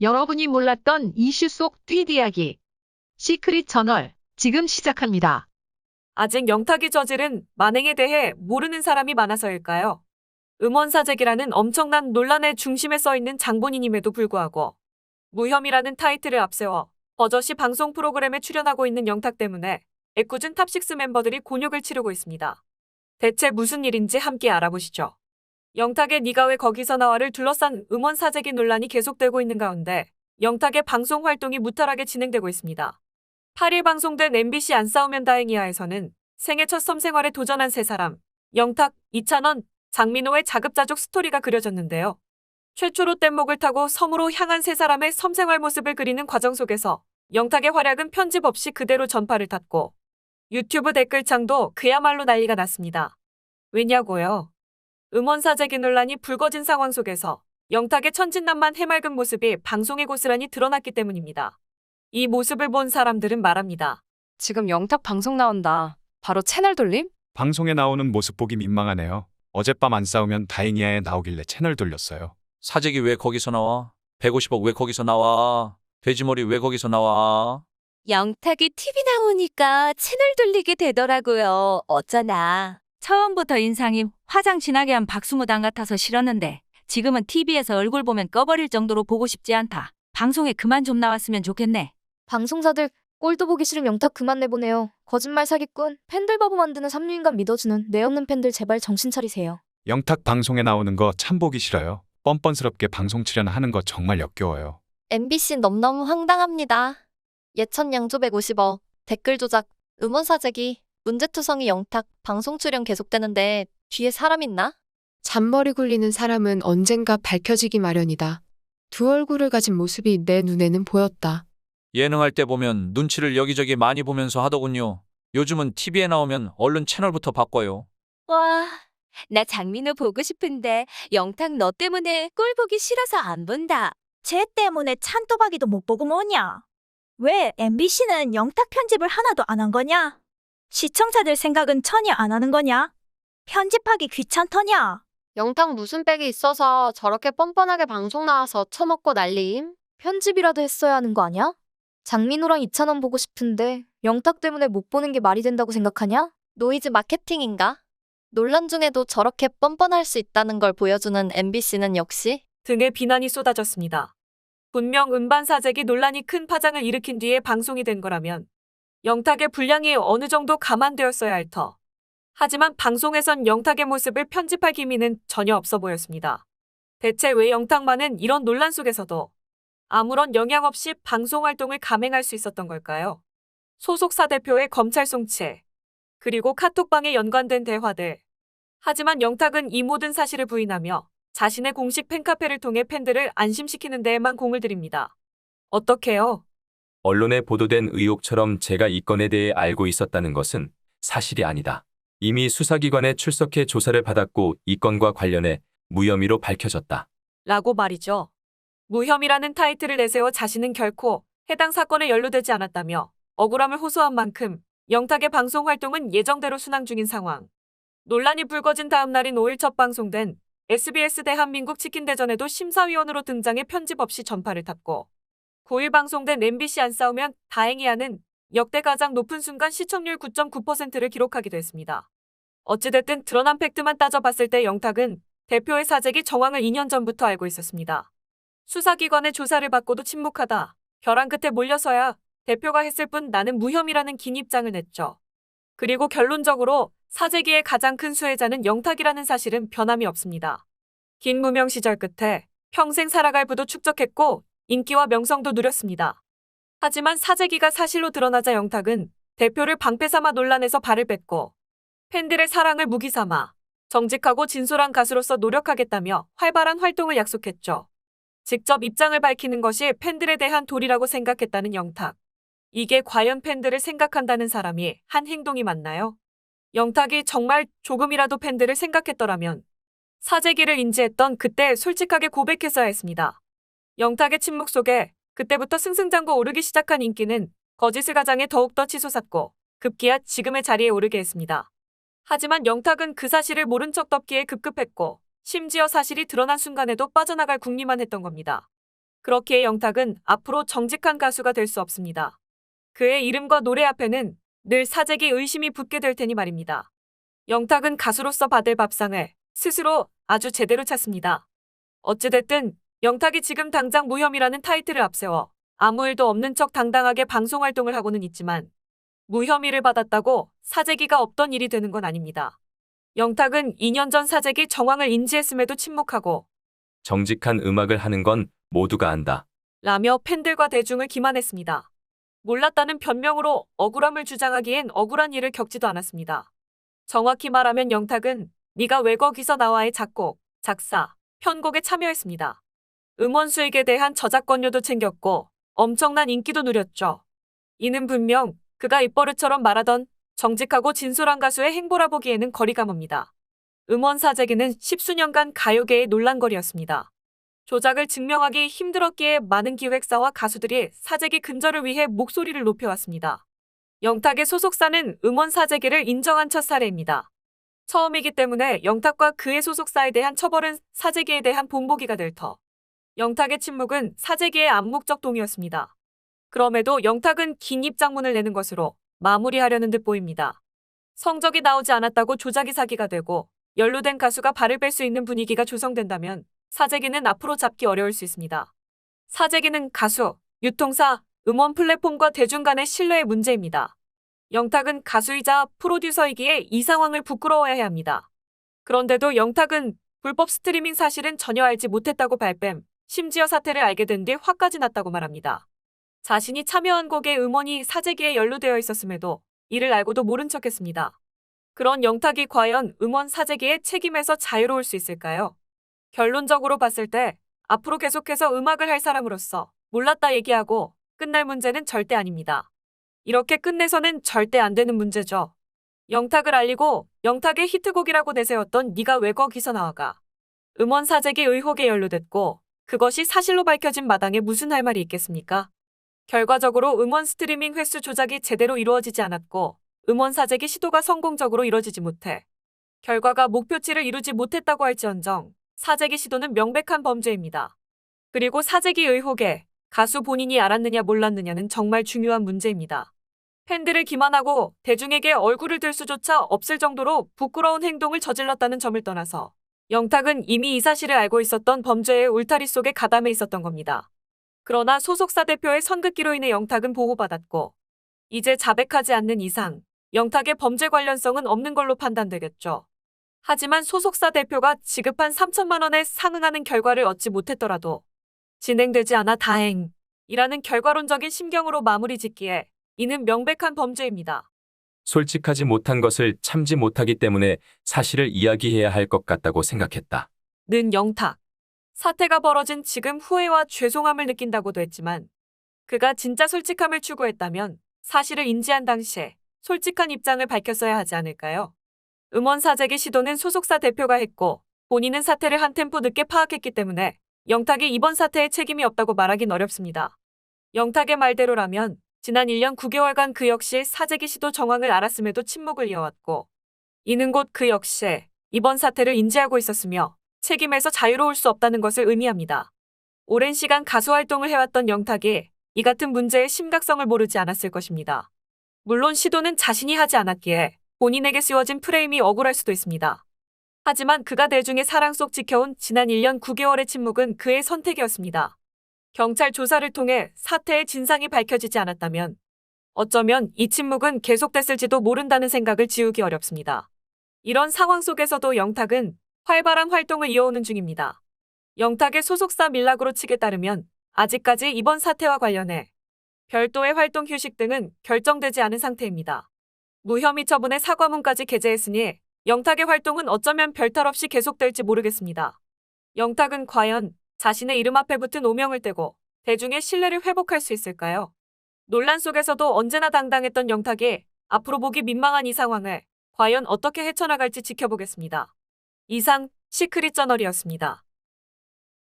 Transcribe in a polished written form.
여러분이 몰랐던 이슈 속 뒷이야기. 시크릿 저널, 지금 시작합니다. 아직 영탁이 저지른 만행에 대해 모르는 사람이 많아서일까요? 음원사재기라는 엄청난 논란의 중심에 서 있는 장본인임에도 불구하고 무혐의라는 타이틀을 앞세워 버젓이 방송 프로그램에 출연하고 있는 영탁 때문에 애꿎은 탑6 멤버들이 곤욕을 치르고 있습니다. 대체 무슨 일인지 함께 알아보시죠. 영탁의 네가 왜 거기서 나와를 둘러싼 음원사재기 논란이 계속되고 있는 가운데 영탁의 방송 활동이 무탈하게 진행되고 있습니다. 8일 방송된 MBC 안 싸우면 다행이야에서는 생애 첫 섬생활에 도전한 세 사람, 영탁, 이찬원, 장민호의 자급자족 스토리가 그려졌는데요. 최초로 뗏목을 타고 섬으로 향한 세 사람의 섬생활 모습을 그리는 과정 속에서 영탁의 활약은 편집 없이 그대로 전파를 탔고 유튜브 댓글창도 그야말로 난리가 났습니다. 왜냐고요? 음원사재기 논란이 불거진 상황 속에서 영탁의 천진난만 해맑은 모습이 방송에 고스란히 드러났기 때문입니다. 이 모습을 본 사람들은 말합니다. 지금 영탁 방송 나온다. 바로 채널 돌림? 방송에 나오는 모습 보기 민망하네요. 어젯밤 안 싸우면 다행이야에 나오길래 채널 돌렸어요. 사재기 왜 거기서 나와? 150억 왜 거기서 나와? 돼지머리 왜 거기서 나와? 영탁이 TV 나오니까 채널 돌리게 되더라고요. 어쩌나. 처음부터 인상이 화장 진하게 한 박수무당 같아서 싫었는데 지금은 TV에서 얼굴 보면 꺼버릴 정도로 보고 싶지 않다. 방송에 그만 좀 나왔으면 좋겠네. 방송사들 꼴도 보기 싫음 영탁 그만 내보내요. 거짓말 사기꾼, 팬들 바보 만드는 삼류인간 믿어주는 뇌 없는 팬들 제발 정신 차리세요. 영탁 방송에 나오는 거 참 보기 싫어요. 뻔뻔스럽게 방송 출연하는 거 정말 역겨워요. MBC 너무너무 황당합니다. 예천 양조 150억, 댓글 조작, 음원 사재기, 문제투성이 영탁, 방송 출연 계속되는데 뒤에 사람 있나? 잔머리 굴리는 사람은 언젠가 밝혀지기 마련이다. 두 얼굴을 가진 모습이 내 눈에는 보였다. 예능할 때 보면 눈치를 여기저기 많이 보면서 하더군요. 요즘은 TV에 나오면 얼른 채널부터 바꿔요. 와, 나 장민호 보고 싶은데 영탁 너 때문에 꼴 보기 싫어서 안 본다. 쟤 때문에 찬또박이도 못 보고 뭐냐? 왜 MBC는 영탁 편집을 하나도 안 한 거냐? 시청자들 생각은 전혀 안 하는 거냐? 편집하기 귀찮더냐? 영탁 무슨 백이 있어서 저렇게 뻔뻔하게 방송 나와서 처먹고 난리임? 편집이라도 했어야 하는 거 아니야? 장민호랑 이찬원 보고 싶은데 영탁 때문에 못 보는 게 말이 된다고 생각하냐? 노이즈 마케팅인가? 논란 중에도 저렇게 뻔뻔할 수 있다는 걸 보여주는 MBC는 역시 등의 비난이 쏟아졌습니다. 분명 음반사재기 논란이 큰 파장을 일으킨 뒤에 방송이 된 거라면 영탁의 분량이 어느 정도 감안되었어야 할 터. 하지만 방송에선 영탁의 모습을 편집할 기미는 전혀 없어 보였습니다. 대체 왜 영탁만은 이런 논란 속에서도 아무런 영향 없이 방송 활동을 감행할 수 있었던 걸까요? 소속사 대표의 검찰 송치, 그리고 카톡방에 연관된 대화들. 하지만 영탁은 이 모든 사실을 부인하며 자신의 공식 팬카페를 통해 팬들을 안심시키는 데에만 공을 들입니다. 어떻게요? 언론에 보도된 의혹처럼 제가 이 건에 대해 알고 있었다는 것은 사실이 아니다. 이미 수사기관에 출석해 조사를 받았고 이 건과 관련해 무혐의로 밝혀졌다. 라고 말이죠. 무혐의라는 타이틀을 내세워 자신은 결코 해당 사건에 연루되지 않았다며 억울함을 호소한 만큼 영탁의 방송 활동은 예정대로 순항 중인 상황. 논란이 불거진 다음 날인 5일 첫 방송된 SBS 대한민국 치킨대전에도 심사위원으로 등장해 편집 없이 전파를 탔고 9일 방송된 MBC 안 싸우면 다행이야는 역대 가장 높은 순간 시청률 9.9%를 기록하기도 했습니다. 어찌됐든 드러난 팩트만 따져봤을 때 영탁은 대표의 사재기 정황을 2년 전부터 알고 있었습니다. 수사기관의 조사를 받고도 침묵하다 벼랑 끝에 몰려서야 대표가 했을 뿐 나는 무혐의라는 긴 입장을 냈죠. 그리고 결론적으로 사재기의 가장 큰 수혜자는 영탁이라는 사실은 변함이 없습니다. 긴 무명 시절 끝에 평생 살아갈 부도 축적했고 인기와 명성도 누렸습니다. 하지만 사재기가 사실로 드러나자 영탁은 대표를 방패삼아 논란에서 발을 뺐고 팬들의 사랑을 무기 삼아 정직하고 진솔한 가수로서 노력하겠다며 활발한 활동을 약속했죠. 직접 입장을 밝히는 것이 팬들에 대한 도리라고 생각했다는 영탁. 이게 과연 팬들을 생각한다는 사람이 한 행동이 맞나요? 영탁이 정말 조금이라도 팬들을 생각했더라면 사재기를 인지했던 그때 솔직하게 고백했어야 했습니다. 영탁의 침묵 속에 그때부터 승승장구 오르기 시작한 인기는 거짓을 가장해 더욱더 치솟았고 급기야 지금의 자리에 오르게 했습니다. 하지만 영탁은 그 사실을 모른 척 덮기에 급급했고 심지어 사실이 드러난 순간에도 빠져나갈 궁리만 했던 겁니다. 그렇기에 영탁은 앞으로 정직한 가수가 될 수 없습니다. 그의 이름과 노래 앞에는 늘 사재기 의심이 붙게 될 테니 말입니다. 영탁은 가수로서 받을 밥상을 스스로 아주 제대로 찼습니다. 어찌됐든 영탁이 지금 당장 무혐의라는 타이틀을 앞세워 아무 일도 없는 척 당당하게 방송활동을 하고는 있지만 무혐의를 받았다고 사재기가 없던 일이 되는 건 아닙니다. 영탁은 2년 전 사재기 정황을 인지했음에도 침묵하고 정직한 음악을 하는 건 모두가 안다. 라며 팬들과 대중을 기만했습니다. 몰랐다는 변명으로 억울함을 주장하기엔 억울한 일을 겪지도 않았습니다. 정확히 말하면 영탁은 네가 왜 거기서 나와의 작곡, 작사, 편곡에 참여했습니다. 음원 수익에 대한 저작권료도 챙겼고 엄청난 인기도 누렸죠. 이는 분명 그가 입버릇처럼 말하던 정직하고 진솔한 가수의 행보라 보기에는 거리가 멉니다. 음원 사재기는 10수년간 가요계의 논란거리였습니다. 조작을 증명하기 힘들었기에 많은 기획사와 가수들이 사재기 근절을 위해 목소리를 높여왔습니다. 영탁의 소속사는 음원 사재기를 인정한 첫 사례입니다. 처음이기 때문에 영탁과 그의 소속사에 대한 처벌은 사재기에 대한 본보기가 될 터. 영탁의 침묵은 사재기의 암묵적 동의였습니다. 그럼에도 영탁은 긴 입장문을 내는 것으로 마무리하려는 듯 보입니다. 성적이 나오지 않았다고 조작이 사기가 되고 연루된 가수가 발을 뺄 수 있는 분위기가 조성된다면 사재기는 앞으로 잡기 어려울 수 있습니다. 사재기는 가수, 유통사, 음원 플랫폼과 대중 간의 신뢰의 문제입니다. 영탁은 가수이자 프로듀서이기에 이 상황을 부끄러워해야 합니다. 그런데도 영탁은 불법 스트리밍 사실은 전혀 알지 못했다고 발뺌, 심지어 사태를 알게 된 뒤 화까지 났다고 말합니다. 자신이 참여한 곡의 음원이 사재기에 연루되어 있었음에도 이를 알고도 모른 척했습니다. 그런 영탁이 과연 음원 사재기의 책임에서 자유로울 수 있을까요? 결론적으로 봤을 때 앞으로 계속해서 음악을 할 사람으로서 몰랐다 얘기하고 끝날 문제는 절대 아닙니다. 이렇게 끝내서는 절대 안 되는 문제죠. 영탁을 알리고 영탁의 히트곡이라고 내세웠던 네가 왜 거기서 나와가 음원 사재기 의혹에 연루됐고 그것이 사실로 밝혀진 마당에 무슨 할 말이 있겠습니까? 결과적으로 음원 스트리밍 횟수 조작이 제대로 이루어지지 않았고 음원 사재기 시도가 성공적으로 이루어지지 못해 결과가 목표치를 이루지 못했다고 할지언정 사재기 시도는 명백한 범죄입니다. 그리고 사재기 의혹에 가수 본인이 알았느냐 몰랐느냐는 정말 중요한 문제입니다. 팬들을 기만하고 대중에게 얼굴을 들 수조차 없을 정도로 부끄러운 행동을 저질렀다는 점을 떠나서 영탁은 이미 이 사실을 알고 있었던 범죄의 울타리 속에 가담해 있었던 겁니다. 그러나 소속사 대표의 선긋기로 인해 영탁은 보호받았고 이제 자백하지 않는 이상 영탁의 범죄 관련성은 없는 걸로 판단되겠죠. 하지만 소속사 대표가 지급한 3천만 원에 상응하는 결과를 얻지 못했더라도 진행되지 않아 다행이라는 결과론적인 심경으로 마무리 짓기에 이는 명백한 범죄입니다. 솔직하지 못한 것을 참지 못하기 때문에 사실을 이야기해야 할 것 같다고 생각했다. 는 영탁. 사태가 벌어진 지금 후회와 죄송함을 느낀다고도 했지만 그가 진짜 솔직함을 추구했다면 사실을 인지한 당시에 솔직한 입장을 밝혔어야 하지 않을까요? 음원 사재기 시도는 소속사 대표가 했고 본인은 사태를 한 템포 늦게 파악했기 때문에 영탁이 이번 사태에 책임이 없다고 말하긴 어렵습니다. 영탁의 말대로라면 지난 1년 9개월간 그 역시 사재기 시도 정황을 알았음에도 침묵을 이어왔고 이는 곧 그 역시 이번 사태를 인지하고 있었으며 책임에서 자유로울 수 없다는 것을 의미합니다. 오랜 시간 가수 활동을 해왔던 영탁이 이 같은 문제의 심각성을 모르지 않았을 것입니다. 물론 시도는 자신이 하지 않았기에 본인에게 씌워진 프레임이 억울할 수도 있습니다. 하지만 그가 대중의 사랑 속 지켜온 지난 1년 9개월의 침묵은 그의 선택이었습니다. 경찰 조사를 통해 사태의 진상이 밝혀지지 않았다면 어쩌면 이 침묵은 계속됐을지도 모른다는 생각을 지우기 어렵습니다. 이런 상황 속에서도 영탁은 활발한 활동을 이어오는 중입니다. 영탁의 소속사 밀락으로치에 따르면 아직까지 이번 사태와 관련해 별도의 활동 휴식 등은 결정되지 않은 상태입니다. 무혐의 처분의 사과문까지 게재했으니 영탁의 활동은 어쩌면 별탈 없이 계속될지 모르겠습니다. 영탁은 과연 자신의 이름 앞에 붙은 오명을 떼고 대중의 신뢰를 회복할 수 있을까요? 논란 속에서도 언제나 당당했던 영탁이 앞으로 보기 민망한 이 상황을 과연 어떻게 헤쳐나갈지 지켜보겠습니다. 이상 시크릿 저널이었습니다.